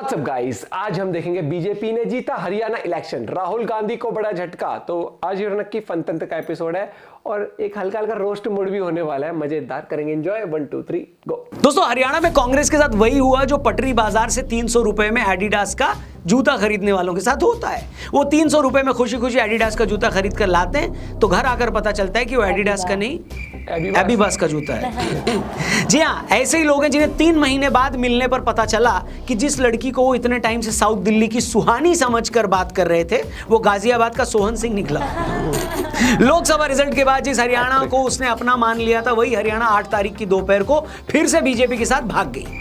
WhatsApp guys, आज हम देखेंगे बीजेपी ने जीता हरियाणा इलेक्शन, राहुल गांधी को बड़ा झटका। तो आज रौनक की फन तंत्र का एपिसोड है और एक हल्का हल्का रोस्ट मूड भी होने वाला है, मजेदार करेंगे एंजॉय। 1 2 3 गो। दोस्तों, हरियाणा में कांग्रेस के साथ वही हुआ जो पटरी बाजार से 300 रुपए में एडिडास का जूता खरीदने वालों के साथ होता है। वो 300 रुपए में खुशी खुशी एडिडास का जूता खरीद कर लाते हैं, तो घर आकर पता चलता है कि वो एडिडास का नहीं, एबीबास का जूता है। जी हाँ, ऐसे ही लोग हैं जिन्हें 3 महीने बाद मिलने पर पता चला कि जिस लड़की को वो इतने टाइम से साउथ दिल्ली की सुहानी समझकर बात कर रहे थे, वो गाजियाबाद का सोहन सिंह निकला। लोकसभा रिजल्ट के बाद जिस हरियाणा को उसने अपना मान लिया था, वही हरियाणा 8 तारीख की दोपहर को फिर से बीजेपी के साथ भाग गई।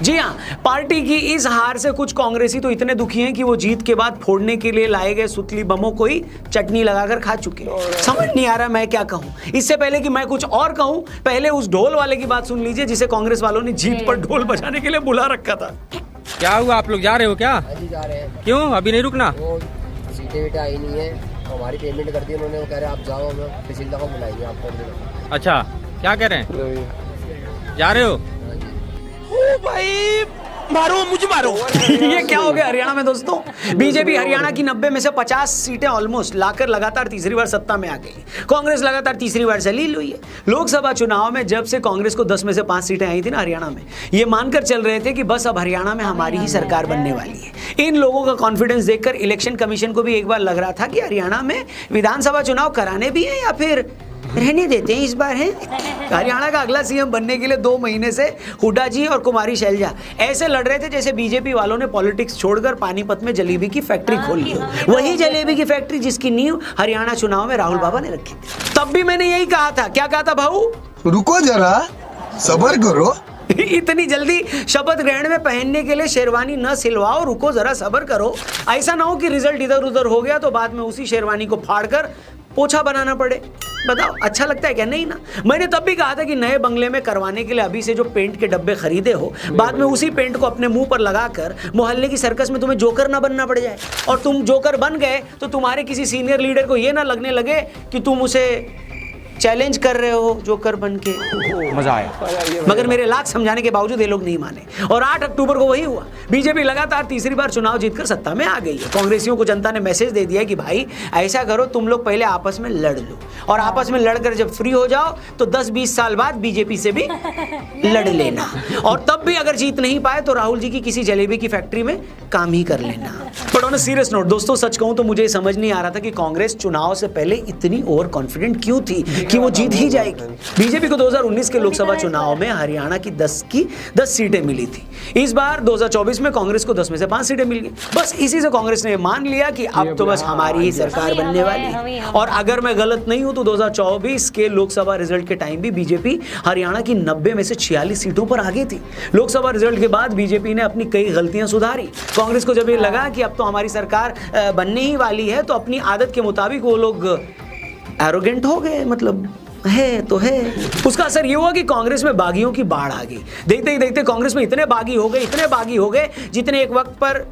जी हाँ, पार्टी की इस हार से कुछ कांग्रेसी तो इतने दुखी हैं कि वो जीत के बाद फोड़ने के लिए लाए गए सुतली बमों को ही चटनी लगाकर खा चुके। समझ नहीं आ रहा मैं क्या कहूं। इससे पहले कि मैं कुछ और कहूं, पहले उस ढोल वाले की बात सुन लीजिए जिसे कांग्रेस वालों ने जीत पर ढोल बजाने के लिए बुला रखा था। क्या हुआ, आप लोग जा रहे हो क्या? अभी जा रहे हैं। क्यों, अभी नहीं रुकना? वो सीटें वीटें आई नहीं है, हमारी पेमेंट कर दी उन्होंने। वो कह रहे हैं आप जाओ, हमें पिछली दफा बुलाएंगे आपको। अच्छा, क्या कह रहे हैं, जा रहे हो? ओ भाई, मारो मुझे मारो। ये क्या हो गया हरियाणा में दोस्तों? बीजेपी हरियाणा की 90 में से 50 सीटें ऑलमोस्ट लाकर लगातार तीसरी बार सत्ता में आ गई। कांग्रेस लगातार तीसरी बार जलील हुई है। लोकसभा चुनाव में जब से कांग्रेस को 10 में से 5 सीटें आई थी ना हरियाणा में, ये मानकर चल रहे थे कि बस अब हरियाणा में हमारी ही सरकार बनने वाली है। इन लोगों का कॉन्फिडेंस देखकर इलेक्शन कमीशन को भी एक बार लग रहा था कि हरियाणा में विधानसभा चुनाव कराने भी है या फिर रहने देते हैं इस बार है। हरियाणा का अगला सीएम बनने के लिए 2 महीने से हुड्डा जी और कुमारी शैलजा ऐसे लड़ रहे थे जैसे बीजेपी वालों ने पॉलिटिक्स छोड़कर पानीपत में जलेबी की फैक्ट्री खोल ली। वही जलेबी की फैक्ट्री जिसकी नींव हरियाणा चुनाव में राहुल बाबा ने रखी थी। तब भी मैंने यही कहा था। क्या कहा था भाऊ? रुको जरा, सब्र करो। इतनी जल्दी शपथ ग्रहण में पहनने के लिए शेरवानी न सिलवाओ, रुको जरा सब्र करो। ऐसा ना हो कि रिजल्ट इधर उधर हो गया तो बाद में उसी शेरवानी को फाड़कर पोछा बनाना पड़े। बताओ, अच्छा लगता है क्या? नहीं ना। मैंने तब भी कहा था कि नए बंगले में करवाने के लिए अभी से जो पेंट के डब्बे खरीदे हो, बाद में उसी पेंट को अपने मुंह पर लगाकर मोहल्ले की सर्कस में तुम्हें जोकर ना बनना पड़ जाए। और तुम जोकर बन गए तो तुम्हारे किसी सीनियर लीडर को ये ना लगने लगे कि तुम उसे चैलेंज कर रहे हो जोकर बन के। मजा आया। मगर मेरे लाख समझाने के बावजूद ये लोग नहीं माने और 8 अक्टूबर को वही हुआ। बीजेपी लगातार तीसरी बार चुनाव जीतकर सत्ता में आ गई है। कांग्रेसियों को जनता ने मैसेज दे दिया कि भाई ऐसा करो, तुम लोग पहले आपस में लड़ लो और आपस में लड़कर जब फ्री हो जाओ तो 10-20 साल बाद बीजेपी से भी लड़ लेना। और तब भी अगर जीत नहीं पाए तो राहुल जी की किसी जलेबी की फैक्ट्री में काम ही कर लेना। But on a serious note दोस्तों, सच कहूं तो मुझे समझ नहीं आ रहा था कि कांग्रेस चुनाव से पहले इतनी ओवर कॉन्फिडेंट क्यों थी कि वो जीत ही जाएगी। बीजेपी को 2019 के लोकसभा चुनाव में हरियाणा की 10 सीटें मिली थी। इस बार 2024 में कांग्रेस को 10 में से 5 सीटें मिल गई। बस इसी से कांग्रेस ने मान लिया कि अब तो बस हमारी ही सरकार बनने वाली है। और अगर मैं गलत नहीं हूं तो 2024 के लोकसभा रिजल्ट के टाइम भी बीजेपी हरियाणा की 90 में से 46 सीटों पर आगे थी। लोकसभा रिजल्ट के बाद बीजेपी ने अपनी कई गलतियां सुधारी। कांग्रेस को जब ये लगा कि अब तो हमारी सरकार बनने ही वाली है तो अपनी आदत के मुताबिक वो लोग एरोगेंट हो गए, मतलब है तो है। उसका असर ये हुआ कि कांग्रेस में बागियों की बाढ़ आ गई। देखते ही देखते कांग्रेस में इतने बागी हो गए जितने एक वक्त पर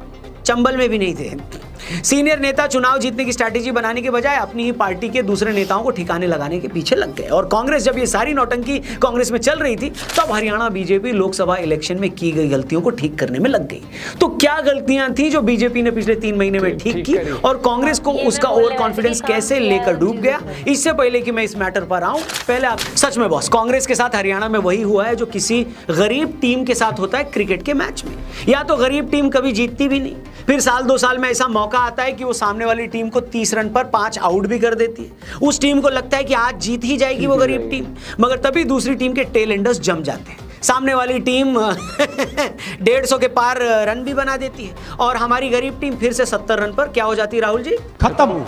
चंबल में भी नहीं थे। सीनियर नेता चुनाव जीतने की स्ट्रैटेजी बनाने के बजाय अपनी ही पार्टी के दूसरे नेताओं को ठिकाने लगाने के पीछे लग गए। और कांग्रेस जब ये सारी नौटंकी कांग्रेस में चल रही थी तब हरियाणा बीजेपी लोकसभा इलेक्शन में की गई गलतियों को ठीक करने में लग गई। तो क्या गलतियां थी जो बीजेपी ने पिछले 3 महीने में ठीक की और कांग्रेस को उसका ओवर कॉन्फिडेंस कैसे लेकर डूब गया? इससे पहले कि मैं इस मैटर पर आऊं, पहले आप सच में बॉस, कांग्रेस के साथ हरियाणा में वही हुआ है जो किसी गरीब टीम के साथ होता है क्रिकेट के मैच में। या तो गरीब टीम कभी जीतती भी नहीं, फिर साल 2 साल में ऐसा मौका आता है कि वो सामने वाली टीम को 30 रन पर 5 आउट भी कर देती है। उस टीम को लगता है कि आज जीत ही जाएगी वो गरीब टीम, मगर तभी दूसरी टीम के टेल एंडर्स जम जाते हैं। सामने वाली टीम 150 के पार रन भी बना देती है और हमारी गरीब टीम फिर से 70 रन पर क्या हो जाती है राहुल जी? खत्म।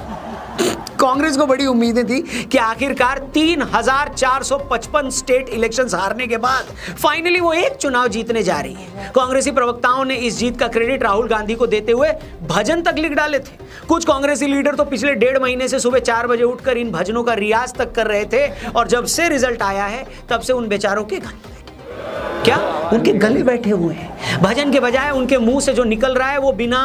कांग्रेस को बड़ी उम्मीदें थी कि आखिरकार 3455 स्टेट इलेक्शंस हारने के बाद फाइनली वो एक चुनाव जीतने जा रही है। कांग्रेसी प्रवक्ताओं ने इस जीत का क्रेडिट राहुल गांधी को देते हुए भजन तक लिख डाले थे। कुछ कांग्रेसी लीडर तो पिछले 1.5 महीने से सुबह 4 बजे उठकर इन भजनों का रियाज तक कर रहे थे और जब से रिजल्ट आया है तब से उन बेचारों के उनके गले बैठे हुए हैं। भजन के बजाय उनके मुंह से जो निकल रहा है वो बिना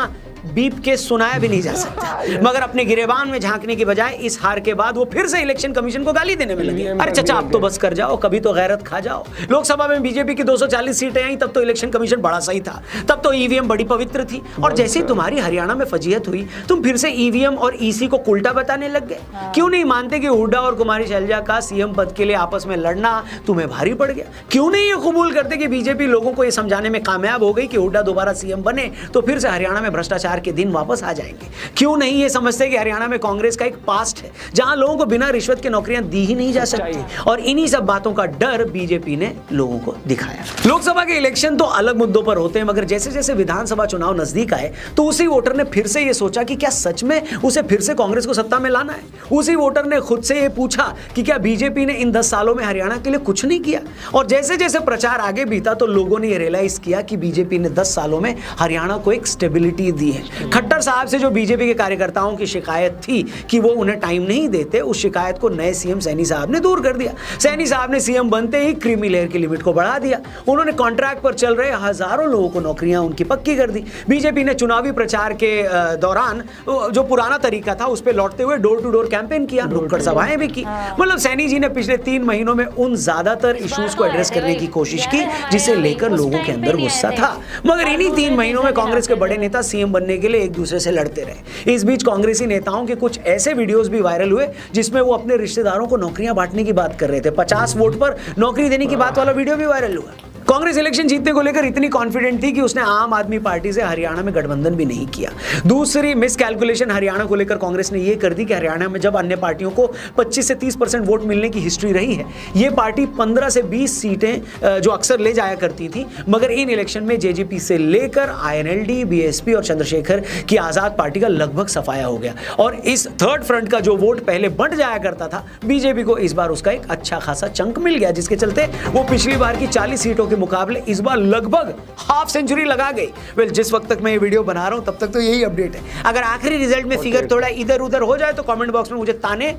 बीप के सुनाया भी नहीं जा सकता, मगर अपने गिरेबान में झांकने की बजाय इस हार के बाद वो फिर से इलेक्शन कमीशन को गाली देने में लगे। अरे चाचा आप तो बस कर जाओ, कभी तो गैरत खा जाओ। लोकसभा में बीजेपी की 240 सीटें आई तब तो इलेक्शन कमीशन बड़ा सही था, तब तो ईवीएम बड़ी पवित्र थी, और जैसे ही तुम्हारी हरियाणा में फजीहत हुई तुम फिर से ईवीएम और ईसी को उल्टा बताने लग गए। क्यों नहीं मानते कि हुड्डा और कुमारी शैलजा का सीएम पद के लिए आपस में लड़ना तुम्हें भारी पड़ गया? क्यों नहीं ये कबूल करते कि बीजेपी लोगों को ये समझाने में कामयाब हो गई कि हुड्डा दोबारा सीएम बने तो फिर से हरियाणा में भ्रष्टाचार के दिन वापस आ जाएंगे? क्यों नहीं ये समझते कि हरियाणा में कांग्रेस का एक पास्ट है जहां लोगों को बिना रिश्वत की नौकरियां दी ही नहीं जा सकती, और इन्हीं सब बातों का डर बीजेपी ने लोगों को दिखाया। लोकसभा के इलेक्शन तो अलग मुद्दों पर होते हैं, मगर जैसे जैसे विधानसभा चुनाव नजदीक आए तो उसी वोटर ने फिर से ये सोचा कि क्या सच में उसे फिर से कांग्रेस को सत्ता में लाना है। उसी वोटर ने खुद से ये पूछा कि क्या बीजेपी ने इन 10 सालों में हरियाणा के लिए कुछ नहीं किया। और जैसे जैसे प्रचार आगे बीता तो लोगों ने ये रियलाइज किया कि बीजेपी ने 10 सालों में हरियाणा को एक स्टेबिलिटी दी है। खट्टर साहब से जो बीजेपी के कार्यकर्ताओं की शिकायत थी कि वो उन्हें टाइम नहीं देते, उस शिकायत को नए सीएम सैनी साहब ने दूर कर दिया। सैनी साहब ने सीएम बनते ही क्रीमी लेयर की लिमिट को बढ़ा दिया। उन्होंने कॉन्ट्रैक्ट पर चल रहे हजारों लोगों को नौकरियां उनकी पक्की कर दी। बीजेपी ने चुनावी प्रचार के दौरान जो पुराना तरीका था उस पर लौटते हुए डोर टू डोर कैंपेन किया, नुक्कड़ सभाएं भी की। मतलब सैनी जी ने पिछले 3 महीनों में उन ज्यादातर इश्यूज को एड्रेस करने की कोशिश की जिसे लेकर लोगों के अंदर गुस्सा था। मगर इन्हीं 3 महीनों में कांग्रेस के बड़े नेता सीएम बनने के लिए एक दूसरे से लड़ते रहे। इस बीच कांग्रेसी नेताओं के कुछ ऐसे वीडियोस भी वायरल हुए जिसमें वो अपने रिश्तेदारों को नौकरियां बांटने की बात कर रहे थे। 50 वोट पर नौकरी देने की बात वाला वीडियो भी वायरल हुआ। कांग्रेस इलेक्शन जीतने को लेकर इतनी कॉन्फिडेंट थी कि उसने आम आदमी पार्टी से हरियाणा में गठबंधन भी नहीं किया। दूसरी मिस कैलकुलेशन हरियाणा को लेकर कांग्रेस ने यह कर दी कि हरियाणा में जब अन्य पार्टियों को 25 से 30% वोट मिलने की हिस्ट्री रही है, ये पार्टी 15 से 20 सीटें जो अक्सर ले जाया करती थी, मगर इन इलेक्शन में जेजेपी से लेकर आईएनएलडी, बीएसपी और चंद्रशेखर की आजाद पार्टी का लगभग सफाया हो गया। और इस थर्ड फ्रंट का जो वोट पहले बंट जाया करता था, बीजेपी को इस बार उसका एक अच्छा खासा चंक मिल गया, जिसके चलते वो पिछली बार की 40 सीटों के मुकाबले इस बार लगभग हाफ सेंचुरी लगा गई। वेल, जिस वक्त तक मैं ये वीडियो बना रहा हूं तब तक तो यही अपडेट है। अगर आखिरी रिजल्ट में फिगर थोड़ा इधर उधर हो जाए तो कमेंट बॉक्स में मुझे ताने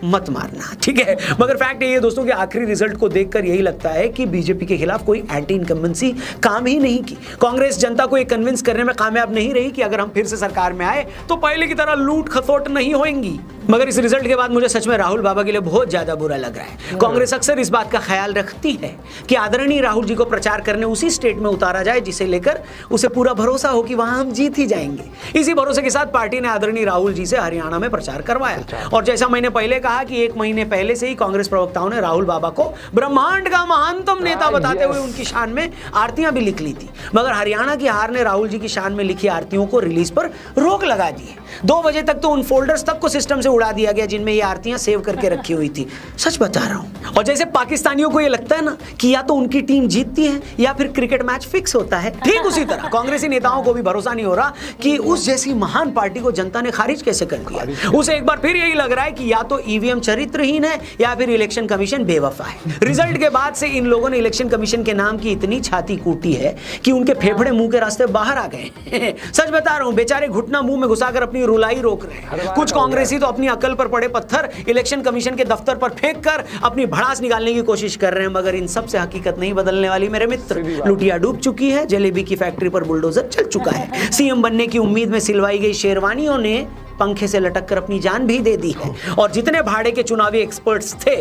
मत मारना, ठीक है? मगर फैक्ट ये है दोस्तों कि आखिरी रिजल्ट को देखकर यही लगता है कि बीजेपी के खिलाफ कोई एंटी इनकम्बेंसी काम ही नहीं की। कांग्रेस जनता को ये कन्विंस करने में कामयाब नहीं रही कि अगर हम फिर से सरकार में आए तो पहले की तरह लूट खसोट नहीं होंगी। मगर इस रिजल्ट के बाद मुझे सच में राहुल बाबा के लिए बहुत ज्यादा बुरा लग रहा है। कांग्रेस अक्सर इस बात का ख्याल रखती है कि आदरणीय राहुल जी को प्रचार करने उसी स्टेट में उतारा जाए जिसे लेकर उसे पूरा भरोसा हो कि वहां हम जीत ही जाएंगे। इसी भरोसे के साथ पार्टी ने आदरणीय राहुल जी से हरियाणा में प्रचार करवाया। और जैसा मैंने पहले कहा कि 1 महीने पहले से ही कांग्रेस प्रवक्ताओं ने राहुल बाबा को ब्रह्मांड का महानतम नेता बताते हुए उनकी शान में आरतियां भी लिख ली थी। मगर हरियाणा की हार ने राहुल जी की शान में लिखी आरतियों को रिलीज पर रोक लगा दी है। 2 बजे तक तो उन फोल्डर्स तक को सिस्टम से उड़ा दिया गया जिनमें ये आरतियां सेव करके रखी हुई थी। सच बता रहा हूं। और जैसे पाकिस्तानियों को ये लगता है ना कि या तो उनकी टीम जीतती है या फिर क्रिकेट मैच फिक्स होता है, ठीक उसी तरह कांग्रेसी नेताओं को भी भरोसा नहीं हो रहा कि उस जैसी महान पार्टी को जनता ने खारिज कैसे कर दिया। उसे एक बार फिर यही लग रहा है कि या तो ईवीएम चरित्रहीन है या फिर इलेक्शन कमीशन बेवफा है। रिजल्ट के बाद से इन लोगों ने इलेक्शन कमीशन के नाम की इतनी छाती कूटी है कि उनके फेफड़े मुंह के रास्ते बाहर आ गए। सच बता रहा हूं, बेचारे घुटना मुंह में घुसाकर अपनी रुलाई रोक रहे हैं। कुछ कांग्रेसी तो अपनी अकल पर पड़े पत्थर इलेक्शन कमीशन के दफ्तर पर फेंक कर अपनी भड़ास निकालने की कोशिश कर रहे हैं। मगर इन सब से हकीकत नहीं बदलने वाली मेरे मित्र। लुटिया डूब चुकी है, जलेबी की फैक्ट्री पर बुलडोजर चल चुका है। सीएम बनने की उम्मीद में सिलवाई गई शेरवानियों ने पंखे से लटक कर अपनी जान भी दे दी है। और जितने भाड़े के चुनावी एक्सपर्ट्स थे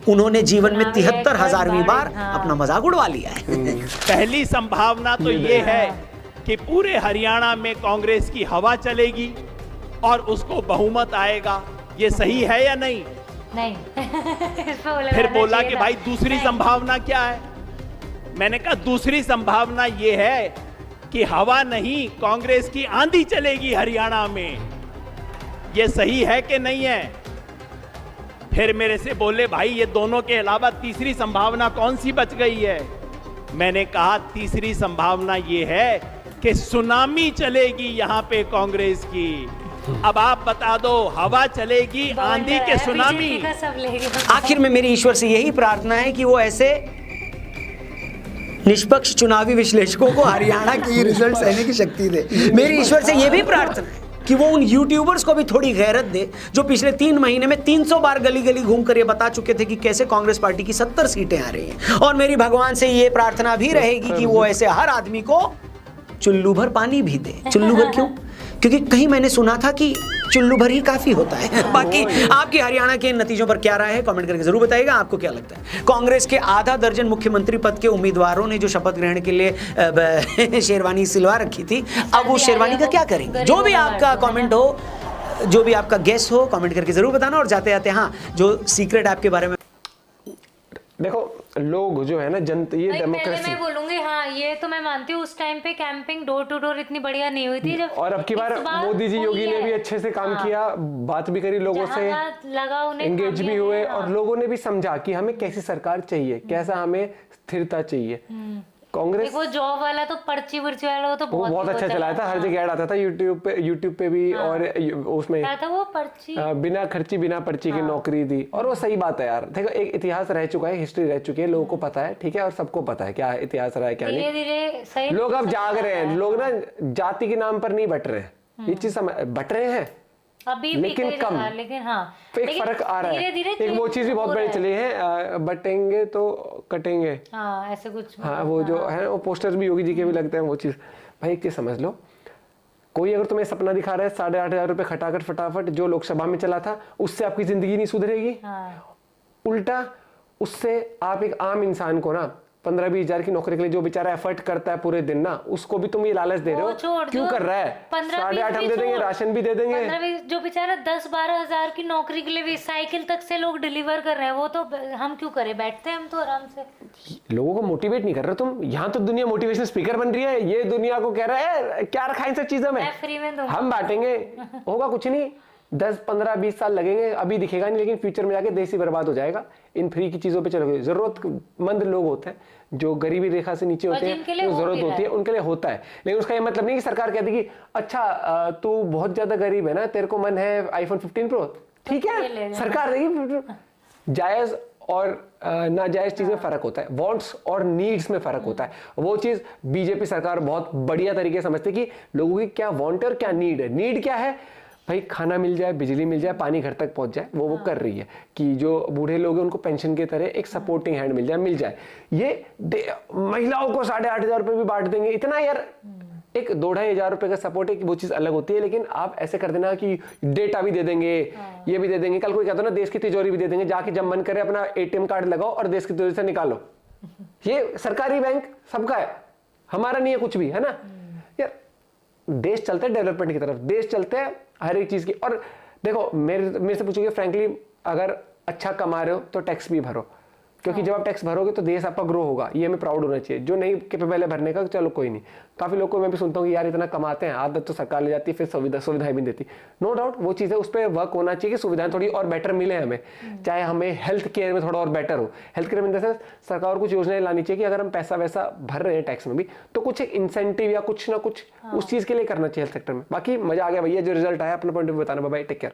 उन्होंने जीवन में 73,000वीं बार अपना मजाक उड़वा लिया है। पहली संभावना तो ये है कि पूरे हरियाणा में कांग्रेस की हवा चलेगी और उसको बहुमत आएगा। ये सही है या नहीं? नहीं। फिर बोला कि भाई दूसरी संभावना क्या है? मैंने कहा दूसरी संभावना ये है कि हवा नहीं, कांग्रेस की आंधी चलेगी हरियाणा में। ये सही है कि नहीं है? फिर मेरे से बोले भाई ये दोनों के अलावा तीसरी संभावना कौन सी बच गई है? मैंने कहा तीसरी संभावना ये है कि सुनामी चलेगी यहाँ पे कांग्रेस की। अब आप बता दो, हवा चलेगी, आंधी के सुनामी। आखिर में मेरी ईश्वर से यही प्रार्थना है कि वो ऐसे निष्पक्ष चुनावी विश्लेषकों को हरियाणा की रिजल्ट सहने की शक्ति दे। मेरी ईश्वर से यह भी प्रार्थना है कि वो उन यूट्यूबर्स को भी थोड़ी गैरत दे जो पिछले 3 महीने में 300 बार गली गली घूमकर ये बता चुके थे कि कैसे कांग्रेस पार्टी की 70 सीटें आ रही हैं। और मेरी भगवान से ये प्रार्थना भी रहेगी कि वो ऐसे हर आदमी को चुल्लू भर पानी भी दे। चुल्लू भर क्यों? क्योंकि कहीं मैंने सुना था कि चुल्लू भर ही काफी होता है। बाकी आपकी हरियाणा के नतीजों पर क्या राय है कमेंट करके जरूर बताइएगा, आपको क्या लगता है। कांग्रेस के आधा दर्जन मुख्यमंत्री पद के उम्मीदवारों ने जो शपथ ग्रहण के लिए शेरवानी सिलवा रखी थी, अब वो शेरवानी का क्या करेंगे? जो भी आपका कमेंट हो, जो भी आपका गेस हो, कमेंट करके जरूर बताना। और जाते जाते हाँ, जो सीक्रेट ऐप के बारे में देखो, लोग जो है ना जनता, ये डेमोक्रेसी, मैं बोलूंगी हाँ, ये तो मैं मानती हूँ उस टाइम पे कैंपिंग डोर टू डोर इतनी बढ़िया नहीं हुई थी जब, और अब की बार मोदी जी योगी ने भी अच्छे से काम किया, बात भी करी लोगों से, लगा उन्हें, एंगेज भी हुए, और लोगों ने भी समझा कि हमें कैसी सरकार चाहिए, कैसा हमें स्थिरता चाहिए। कांग्रेस वो जॉब वाला तो पर्ची वर्ची वाला वो तो बहुत अच्छा चलाया था, हर जगह ऐड आता था, यूट्यूब पे भी, और उसमें था वो पर्ची, बिना खर्ची बिना पर्ची की नौकरी दी। और वो सही बात है यार, देखो एक इतिहास रह चुका है, हिस्ट्री रह चुकी है, लोगों को पता है, ठीक है, और सबको पता है क्या इतिहास रहा है क्या नहीं। धीरे सही लोग अब जाग रहे हैं, लोग ना जाति के नाम पर नहीं बट रहे हैं, ये चीज बट रहे हैं अभी लेकिन कम, लेकिन हाँ एक फर्क आ रहा है। एक वो चीज भी बहुत बड़ी चली है, बटेंगे तो कटेंगे, हाँ ऐसे कुछ, हाँ वो जो है वो पोस्टर भी योगी जी के भी लगते हैं वो चीज। भाई एक चीज समझ लो, कोई अगर तुम्हें सपना दिखा रहा है 8,500 रुपए खटाखट फटाफट जो लोकसभा में चला था, उससे आपकी जिंदगी नहीं सुधरेगी। उल्टा उससे आप एक आम इंसान को ना 15-20 हजार की नौकरी के लिए जो बेचारा एफर्ट करता है पूरे दिन ना, उसको भी तुम ये लालच दे रहे हो, क्यों कर रहा है? 8,500 हम दे देंगे, राशन भी दे देंगे। जो बेचारा 10-12 हजार की नौकरी के लिए भी साइकिल तक से लोग डिलीवर कर रहे हैं, वो तो हम क्यों करें, बैठते हैं हम तो आराम से। लोगों को मोटिवेट नहीं कर रहे तुम, यहाँ तो दुनिया मोटिवेशनल स्पीकर बन रही है, ये दुनिया को कह रहा है क्या रखा इन सब चीजों में, फ्री में हम बांटेंगे, होगा कुछ नहीं, 10-15-20 साल लगेंगे, अभी दिखेगा नहीं, लेकिन फ्यूचर में जाके देश ही बर्बाद हो जाएगा इन फ्री की चीजों पे चलोगे। जरूरतमंद लोग होते हैं, जो गरीबी रेखा से नीचे होते हैं, जो जरूरत होती है उनके लिए होता है, लेकिन उसका ये मतलब नहीं कि सरकार कहती कि अच्छा तू बहुत ज्यादा गरीब है ना, तेरे को मन है आईफोन 15 प्रो, ठीक है, सरकार देगी। जायज और नाजायज चीज में फर्क होता है, वांट्स और नीड्स में फर्क होता है। वो चीज बीजेपी सरकार बहुत बढ़िया तरीके से समझती है कि लोगों की क्या वांट है और क्या नीड है। नीड क्या है भाई, खाना मिल जाए, बिजली मिल जाए, पानी घर तक पहुंच जाए, वो कर रही है कि जो बूढ़े लोग हैं उनको पेंशन की तरह एक सपोर्टिंग हैंड मिल जाए। ये महिलाओं को 8,500 रुपए भी बांट देंगे, इतना यार एक 2-2.5 हजार रुपए का सपोर्ट है, वो चीज अलग होती है। लेकिन आप ऐसे कर देना कि डेटा भी दे देंगे, ये भी दे देंगे, कल कोई कहता ना देश की तिजोरी भी दे देंगे, जाके जब मन करे अपना ATM कार्ड लगाओ और देश की तिजोरी से निकालो। ये सरकारी बैंक सबका है, हमारा नहीं है कुछ भी, है ना यार। देश चलता है डेवलपमेंट की तरफ, देश चलते हैं हर एक चीज की। और देखो मेरे से पूछोगे फ्रैंकली, अगर अच्छा कमा रहे हो तो टैक्स भी भरो, क्योंकि जब आप टैक्स भरोगे तो देश आपका ग्रो होगा, ये हमें प्राउड होना चाहिए। जो नहीं कैपेबल है भरने का, चलो कोई नहीं। काफी लोग को मैं भी सुनता हूँ कि यार इतना कमाते हैं, आदत तो सरकार ले जाती है, फिर सुविधाएं भी देती। नो डाउट वो चीज़ है, उस पर वर्क होना चाहिए कि सुविधाएं थोड़ी और बेटर मिले हमें, चाहे हमें हेल्थ केयर में थोड़ा और बेटर हो। हेल्थ केयर में इन द सेंस सरकार कुछ योजनाएं लानी चाहिए कि अगर हम पैसा वैसा भर रहे हैं टैक्स में भी, तो कुछ एक इंसेंटिव या कुछ ना कुछ उस चीज़ के लिए करना चाहिए हेल्थ सेक्टर में। बाकी मजा आ गया भैया, जो रिजल्ट आया अपना पॉइंट ऑफ व्यू बताना। Bye, take care.